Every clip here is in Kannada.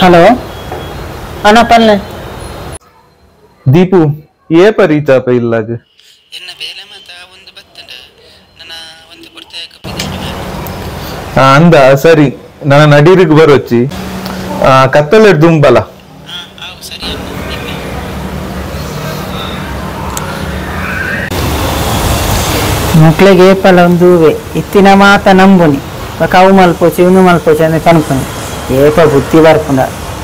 హలో అన్న పల్లె ದೀಪು ಏ ಪರಿತಾಪ ಇಲ್ಲಾಗ ಅಂದ ಸರಿ ನನ್ನ ನಡೀರಿಗೆ ಬರೋಚ್ಚಿ ಕತ್ತಲೆ ದುಂಬಲ ಮಕ್ಳಿಗೆ ಏಪಲ ಒಂದು ಇತ್ತಿನ ಮಾತ ನಂಬುನಿ ಕವು ಮಲ್ಪೋಚಿ ಇನ್ನು ಮಲ್ಪೋಚಿ ಅಂದ್ರೆ ಕನ್ಕೊಂಡು ಏಪ ಬುದ್ಧಿ ಬರ್ಕೊಂಡ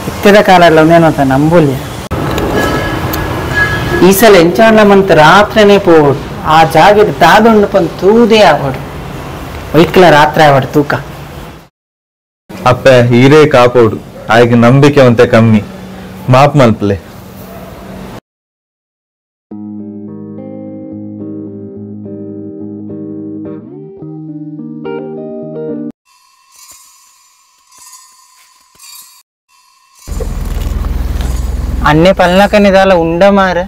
ಇತ್ತದ ಕಾಲ ಅಂತ ನಂಬುಲಿ ಈ ಸಲ ಎಂಚಾಂಡ್ಲ ಮಂತ್ ರಾತ್ರಿನೇ ಪೋಡು ಆ ಜಾಗದ ದಾದುಂಡು ಪಂದ್ ತೂದೇ ಆವಡು ವೈಕ್ಲ ರಾತ್ರಿ ಆವಡು ತೂಕ ಅಪ್ಪ ಹೀರೇ ಕಾಪೋಡು ಆಯ್ಕೆ ನಂಬಿಕೆ ಒಂತೆ ಕಮ್ಮಿ ಮಾಪ್ ಮಲ್ಪಲೆ अन्य पलना का निदाला उंडा मार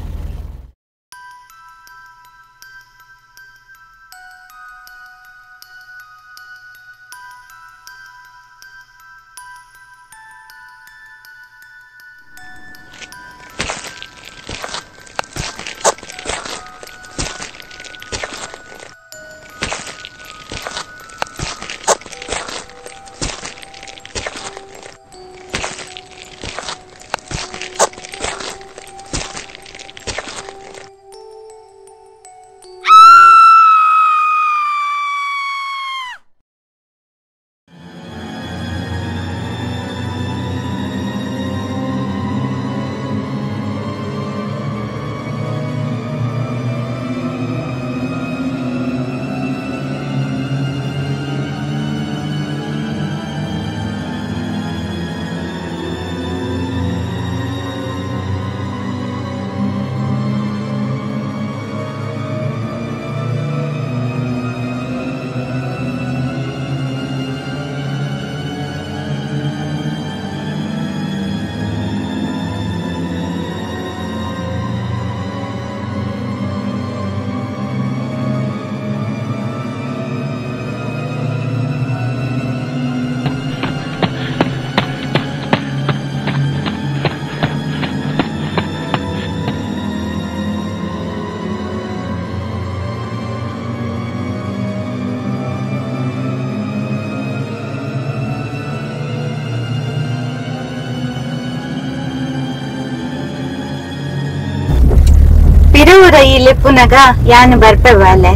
ಇಲ್ಲಿ ಪುನಗ ಯಾನು ಬರ್ಪವಾಲೆ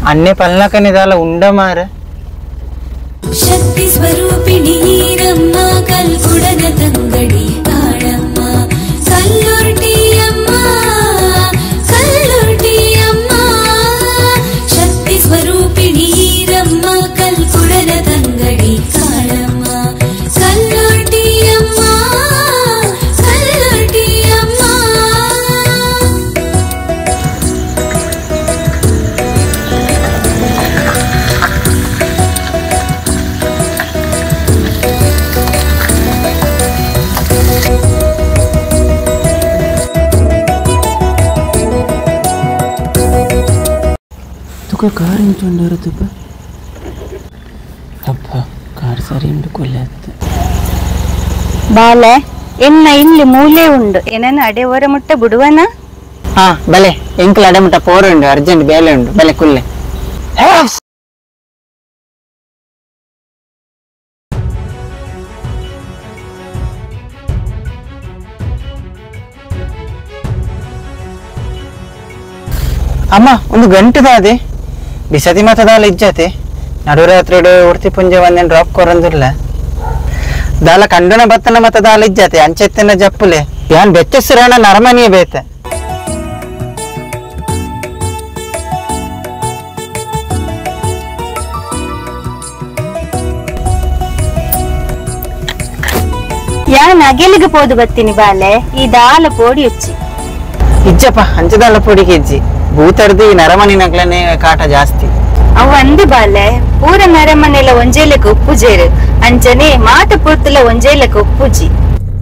अन्य पलना का निदाला उंडा मार शक्ति स्वरूपिणी रम्म कल्कुडग तंगड़ी ताळम्म कल्लुर्टी अम्म शक्ति स्वरूपिणी रम्म कल्कुडग तंगड़ी ताळम्म कल्लुर्टी अम्म तुका कार इंचुंडर तुप अब्बा कार सरी उंडु कोल्लेत्ते ಬಾಲೆ ಎನ್ನ ಇಲ್ಲಿ ಮೂಲೆ ಉಂಡು ಏನನ ಅಡೆವರ ಮುಟ್ಟ ಬಿಡುವನ ಹಾ ಬಲೆ ಎಂಕಲ ಅಡೆ ಮುಟ್ಟ ಪೋರು ಉಂಡು ಅರ್ಜೆಂಟ್ ಬೇಲೆ ಉಂಡು ಬಲೆ ಕುಲ್ಲೆ ಅಮ್ಮ ಒಂದು ಗಂಟೆ ದಾದೆ ಬಿಸತಿ ಮತದಾಲ ಇಜ್ಜತೆ ನಡುರಾತ್ರಿ ಉಡ್ತಿ ಪುಂಜೆ ಒಂದೇನು ಡ್ರಾಪ್ ಕೊರಂದಿಲ್ಲ ದಾಲ ಕಂಡನ ಬತ್ತನ ಮತ ದಾಲ ಇಜ್ಜತೆ ಅಂಚೆತ್ತಿನ ಜಪ್ಪುಲೆ ಯಾನ್ ಬೆಚ್ಚಸಿರಣ ನರಮನಿಯ ಬೇತೆ ಯಾನ್ ಅಗೆಲಿಗೆ ಪೋದು ಬತ್ತೀನಿ ಬಾಲೆ ಈ ದಾಲ ಪೋಡಿ ಉಚ್ಚಿ ಇಜ್ಜಪ್ಪ ಅಂಚದಾಲ ಪೊಡಿಗೆ ಇಜ್ಜಿ ಭೂತರ್ದಿ ನರಮನಿ ನಗ್ಲನೆ ಕಾಟ ಜಾಸ್ತಿ ಅವ ಅಂದು ಬಾಲೆ ಪೂರ ನರಮನೆಲ ಒಂಜೇಲಕ್ಕೆ ಉಪ್ಪುಜೇರು ಅಂಚನೆ ಮಾತ ಪೂರ್ತಲ ಒಂಜೇಲಕ್ಕೆ ಉಪ್ಪುಜಿ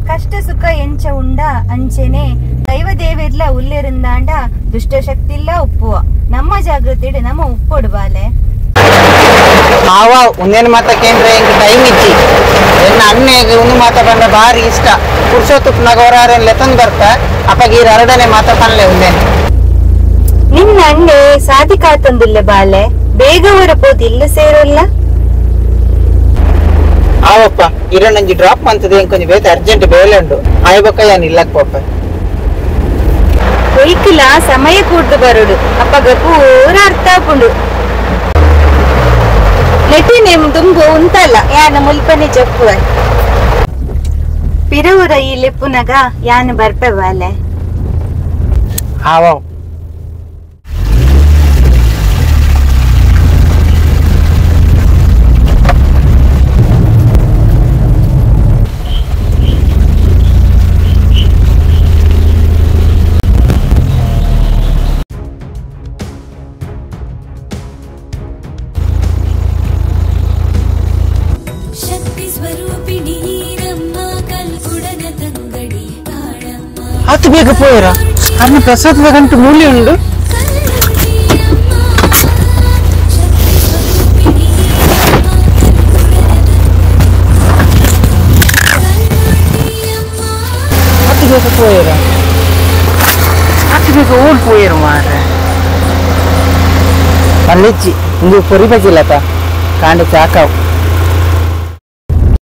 ಕಷ್ಟ ಸುಖ ಎಂಚ ಉಂಡ ಅಂಚೆನೆ ದೈವ ದೇವಿರ್ಲ ಉಲ್ಲೆರಿಂದಾಂಡ ದುಷ್ಟ ಶಕ್ತಿಲ್ಲ ಉಪ್ಪುವ ನಮ್ಮ ಜಾಗೃತಿ ನಮ್ಮ ಉಪ್ಪೊಡು ಬಾಲೆ ಆವ ಒಂದೇನು ಮಾತಕ್ಕೇಂದ್ರೆ ಹಿಂಗೆ ಟೈಮ್ ಇಜ್ಜಿ ಎನ್ನ ಅಣ್ಣಗೆ ಒಂದು ಮಾತ ಬಂದ ಭಾರಿ ಇಷ್ಟ ಪುರುಷೋತ್ತಪ್ಪನಾಗ ಹೊರಾರೆಲ್ಲ ತಂದು ಬರ್ತ ಅಪ್ಪಗ ಈ ಎರಡನೇ ಮಾತ ಪನ್ಲೆ ಒಂದೇನು ನಿನ್ನ ಅಣ್ಣೆ ಸಾಧಿ ಕಾತಂದಿಲ್ಲ ಬಾಲೆ ಬೇಗ ಹೊರಬೋದು ಇಲ್ಲ ಸೇರೋಲ್ಲ ಆವಪ್ಪ ಇರೋಣಂಜಿ ಡ್ರಾಪ್ ಮಂತದೆ ಕೊಂಚ ಬೇತ ಅರ್ಜೆಂಟ್ ಬೇಲೆ ಉಂಡು ಆಯ್ಬಕ್ಕ ಯಾನ್ ಇಲ್ಲಕ್ ಪಾಪ ಒಯ್ಕಲ ಸಮಯ ಕೂಡ್ದು ಬರುಡು ಅಪ್ಪಗ ಪೂರ ಅರ್ಥ ಆಪುಂಡು ನೆಟಿ ನೇಮ್ ತುಂಬು ಉಂಟಲ್ಲ ಯಾನ ಮುಲ್ಪನೆ ಜಪ್ಪುವ ಪಿರವುರ ಈ ಲೆಪ್ಪುನಗ ಯಾನ ಬರ್ಪೆ ಬಾಲೆ ಆವ ಶಕ್ತಿ ಸ್ವರೂಪಿಣಿ ರಮ್ಮ ಕಲ್ಕುಡನ ತಂಗಡಿ ಕಾಳಮ್ಮ ಹತ್ತು ಬೇಗ ಪೋಯರ ಅನ್ನ ಪ್ರಸಾದದ ಗಂಟು ಮೂಲಿ ಉಂಡು ಹತ್ತು ಬೇಗ ಪೋಯರ ಹತ್ತು ಬೇಗ ಓಡ್ ಪೋಯರು ಮಾರ ಅಲ್ಲಿಚ್ಚಿ ಒಂದು ಪೊರಿ ಬಜಿಲ್ಲತ ಕಾಂಡ ಚಾಕಾವ್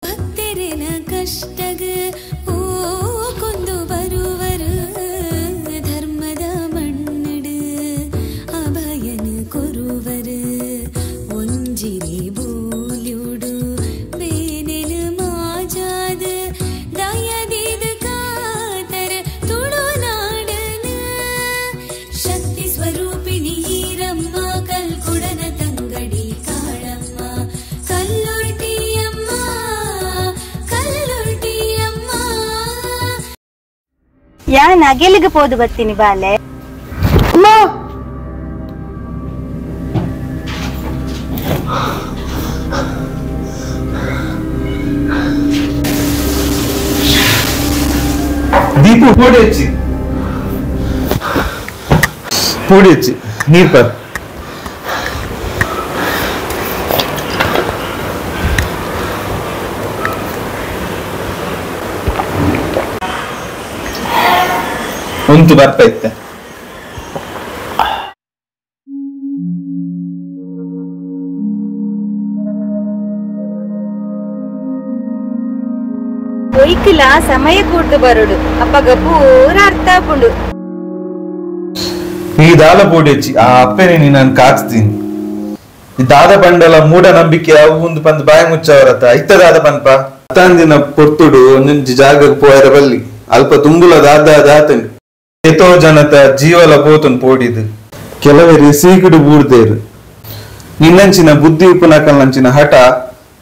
ಭಕ್ತರಿನ ಕಷ್ಟಗ ಓ ಕೊಂದು ಬರುವರು ಧರ್ಮದ ಮಣ್ಣಡು ಅಭಯನ ಕೊರುವರು ಒಂಜಿರಿ ಬೂಲಿಯುಡು ಬೇನೆಲು ಮಾಜಾದ ದಯದಿದ ಕಾತರ ತುಳುನಾಡನ ಶಕ್ತಿ ಸ್ವರೂಪಿಣಿ ರಮ್ಮ ಕಲ್ಕುಡನ ತಂಗಡಿ ಕಾಳಮ್ಮ ಕಲ್ಲೊರ್ಟಿಯಮ್ಮ ಕಲ್ಲೊರ್ಟಿಯಮ್ಮ ಯಾನ್ ಅಗೆಲಿಗೆ ಪೋದು ಬರ್ತೀನಿ ಬಾಲೆ ದೀಪು ಪೋಡಿ ಹಚ್ಚಿ ನೀರ್ ಪರ್ ಉಂಟು ಬರ್ತಾ ಇತ್ತೆ ಒಯ್ಕಲ ಸಮಯ ಕೂಡ್ದು ಬರುಡು ಅಪ್ಪಗ ಪೂರ ಅರ್ಥ ಆಪುಂಡು ಈ ದಾಲ ಪೋಡಿ ಹಚ್ಚಿ ಆ ಅಪ್ಪನೇ ನಾನು ಕಾಚ್ತೀನಿ ಈ ದಾದ ಬಂಡಲ ಮೂಢನಂಬಿಕೆ ಅವು ಒಂದು ಪಂದ್ ಬಾಯಿ ಮುಚ್ಚವರತ್ತ ಇತ್ತದಾದ ಪನ್ಪ ಹತ್ತಂದಿನ ಪೊರ್ತುಡು ಒಂದೊಂದು ಜಾಗಕ್ಕೆ ಪೋಯರ ಬಲ್ಲಿ ಅಲ್ಪ ತುಂಬುಲ ದಾತನ್ ಎತೋ ಜನತ ಜೀವಲ ಪೋತನ್ ಪೋಡಿದು ಕೆಲವರಿ ಸೀಕಿಡು ಬೂಡ್ದೇರು ನಿನ್ನಂಚಿನ ಬುದ್ಧಿ ಉಪನಕಲ್ನಂಚಿನ ಹಠ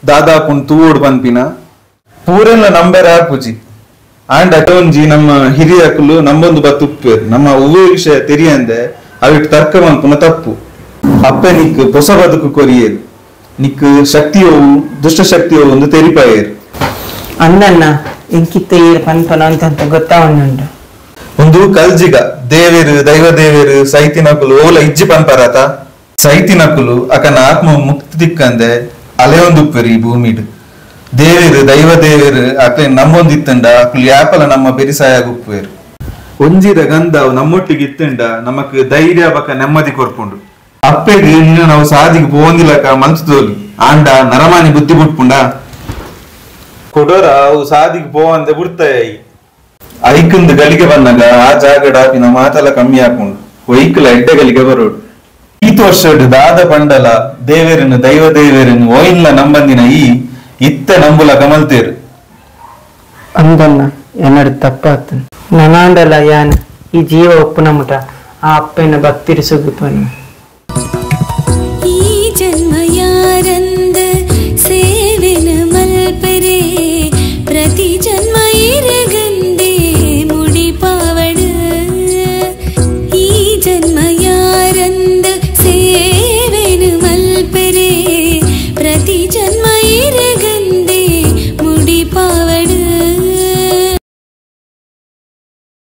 ದಾದಾಪುನ್ ತೂವೋಡು ಪನ್ಪಿನ ಪೂರೆಲ್ಲ ನಂಬರ್ ಹಾಪುಜಿ ಆಂಡ್ ಅಟೋನ್ಜಿ ನಮ್ಮ ಹಿರಿಯಕಲು ನಮ್ಮೊಂದು ಬತ್ತುಪ್ಪೇರು ನಮ್ಮ ಉವೇ ವಿಷಯ ತೆರಿಯಂದೆ ಅವಿಟ್ಟು ತರ್ಕ ಮನ್ಪುನ ತಪ್ಪು ಅಪ್ಪೆ ನಿಕ್ ಹೊಸ ಬದುಕು ಕೊರಿಯೇರು ನಿಕ್ ಶಕ್ತಿಯೋವು ದುಷ್ಟ ಶಕ್ತಿಯೋವು ಒಂದು ತೆರಿಪಾಯೇರು ಅಂದಣ್ಣ ಇಂಕಿತ್ತ ಈರ್ ಪನ್ಪನ ಅಂತ ಗೊತ್ತಾವಣ್ಣುಂಡು ಒಂದು ಕಲ್ಜಿಗ ದೇವೇರು ದೈವ ದೇವೇರು ಸೈತಿನಕುಲು ಓಲ ಇಜ್ಜಿ ಪನ್ಪರಾತ ಸೈತಿನಕುಲು ಅಕನ ಆತ್ಮ ಮುಕ್ತಿ ದಿಕ್ಕಂದೆ ಅಲೆಯೊಂದುಪ್ಪೇರು ಈ ಭೂಮಿಡು ದೇವೇರು ದೈವ ದೇವೇರು ಅಕ್ಲೆ ನಮ್ಮೊಂದಿತ್ತಂಡ ಅಕ್ಲು ಯಾಪಲ ನಮ್ಮ ಬೆರಿಸಾಯಾಗುಪ್ಪೇರು ಒಂಜಿರ ಗಂಧ ನಮ್ಮೊಟ್ಟಿಗೆ ಇತ್ತಂಡ ನಮಕ್ ಧೈರ್ಯ ಬಕ ನೆಮ್ಮದಿ ಕೊರ್ಪುಂಡು ಅಪ್ಪೆಗೆ ಇನ್ನು ನಾವು ಸಾದಿಗೆ ಪೋಂದಿಲಕ ಮನ್ಸುದೋಲಿ ಆಂಡ ನರಮಾನಿ ಬುದ್ಧಿ ಬಿಟ್ಪುಂಡ ಕೊಡೋರ ಅವು ಸಾದಿಗೆ ಪೋವಂದೆ ಬಿಡ್ತಾಯಿ ಐಕಂದು ಗಲಿಗೆ ಬಂದಾಗ ಆ ಜಾಗ ಡಾಪಿನ ಮಾತೆಲ್ಲ ಕಮ್ಮಿ ಹಾಕೊಂಡು ಒಯ್ಕಲ ಎಡ್ಡೆ ಗಲಿಗೆ ಬರೋಡು ಈತ ವರ್ಷ ದಾದ ಪಂಡಲ ದೇವೇರನ್ನು ದೈವ ದೇವೇರನ್ನು ಓಯಿಲ್ಲ ನಂಬಂದಿನ ಇತ್ತ ನಂಬುಲ ಕಮಲ್ತೇರು ಅಂದಣ್ಣ ಎನ್ನಡು ತಪ್ಪಾತು ನನಾಂಡಲ ಯಾನ್ ಈ ಜೀವ ಒಪ್ಪುನ ಮುಟ ಆ ಅಪ್ಪನ ಭಕ್ತಿರಿ ಸುಗಿಪನು